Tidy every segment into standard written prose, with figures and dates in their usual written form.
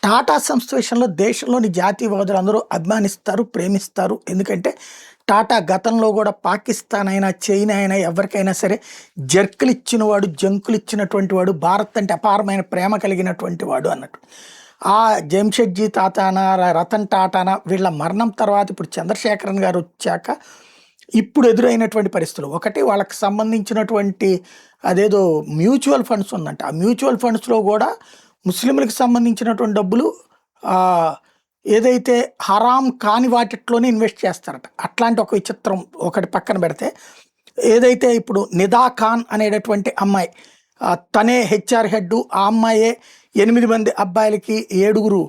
టాటా సంస్థ విషయంలో దేశంలోని జాతీయవాదులు అందరూ అభిమానిస్తారు, ప్రేమిస్తారు. ఎందుకంటే టాటా గతంలో కూడా పాకిస్తాన్ అయినా, చైనా అయినా ఎవరికైనా సరే జర్కులిచ్చిన వాడు, జంకులిచ్చినటువంటి వాడు, భారత్ అంటే అపారమైన ప్రేమ కలిగినటువంటి వాడు అన్నట్టు. ఆ జంషెడ్జీ తాతానా, రతన్ టాటానా వీళ్ళ మరణం తర్వాత ఇప్పుడు చంద్రశేఖరన్ గారు వచ్చాక ఇప్పుడు ఎదురైనటువంటి పరిస్థితులు. ఒకటి వాళ్ళకి సంబంధించినటువంటి అదేదో మ్యూచువల్ ఫండ్స్ ఉందంట. ఆ మ్యూచువల్ ఫండ్స్‌లో కూడా ముస్లింలకు సంబంధించినటువంటి డబ్బులు ఏదైతే హరాం కాని వాటిట్లోనే ఇన్వెస్ట్ చేస్తారట. అట్లాంటి ఒక విచిత్రం ఒకటి పక్కన పెడితే, ఏదైతే ఇప్పుడు నిదా ఖాన్ అనేటటువంటి అమ్మాయి తనే హెచ్ఆర్ హెడ్. ఆ అమ్మాయే 8 మంది అబ్బాయిలకి 7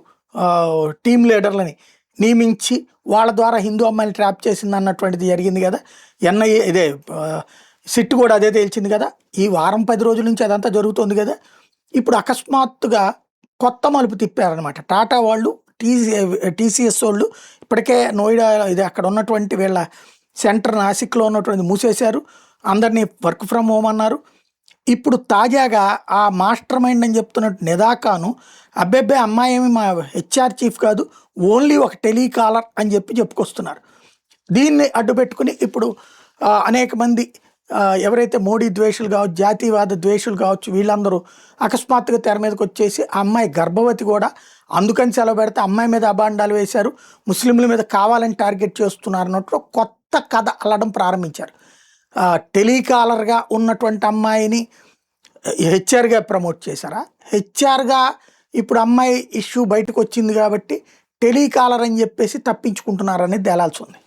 టీమ్ లీడర్లని నియమించి వాళ్ళ ద్వారా హిందూ అమ్మాయిని ట్రాప్ చేసింది అన్నటువంటిది జరిగింది కదా. ఎన్ఐఏ ఇదే సిట్ కూడా అదే తేల్చింది కదా. ఈ వారం 10 రోజుల నుంచి అదంతా జరుగుతుంది కదా. ఇప్పుడు అకస్మాత్తుగా కొత్త మలుపు తిప్పారనమాట. టాటా వాళ్ళు టీసీఎస్ వాళ్ళు ఇప్పటికే నోయిడా ఇది అక్కడ ఉన్నటువంటి వీళ్ళ సెంటర్ నాసిక్లో ఉన్నటువంటి మూసేశారు. అందరినీ వర్క్ ఫ్రమ్ హోమ్ అన్నారు. ఇప్పుడు తాజాగా ఆ మాస్టర్ మైండ్ అని చెప్తున్నట్టు నిదాకాను అబ్బెబ్బే అమ్మాయి ఏమి మా హెచ్ఆర్ చీఫ్ కాదు, ఓన్లీ ఒక టెలికాలర్ అని చెప్పుకొస్తున్నారు. దీన్ని అడ్డుపెట్టుకుని ఇప్పుడు అనేక మంది ఎవరైతే మోడీ ద్వేషులు కావచ్చు, జాతీయవాద ద్వేషులు కావచ్చు, వీళ్ళందరూ అకస్మాత్తుగా తెర మీదకి వచ్చేసి ఆ అమ్మాయి గర్భవతి కూడా, అందుకని సెలవు పెడితే అమ్మాయి మీద అబాండాలు వేశారు, ముస్లింల మీద కావాలని టార్గెట్ చేస్తున్నారు అన్నట్లు కొత్త కథ అల్లడం ప్రారంభించారు. టెలికాలర్గా ఉన్నటువంటి అమ్మాయిని హెచ్ఆర్గా ప్రమోట్ చేశారా? హెచ్ఆర్గా ఇప్పుడు అమ్మాయి ఇష్యూ బయటకు వచ్చింది కాబట్టి టెలికాలర్ అని చెప్పేసి తప్పించుకుంటున్నారనేది తేలాల్సి ఉంది.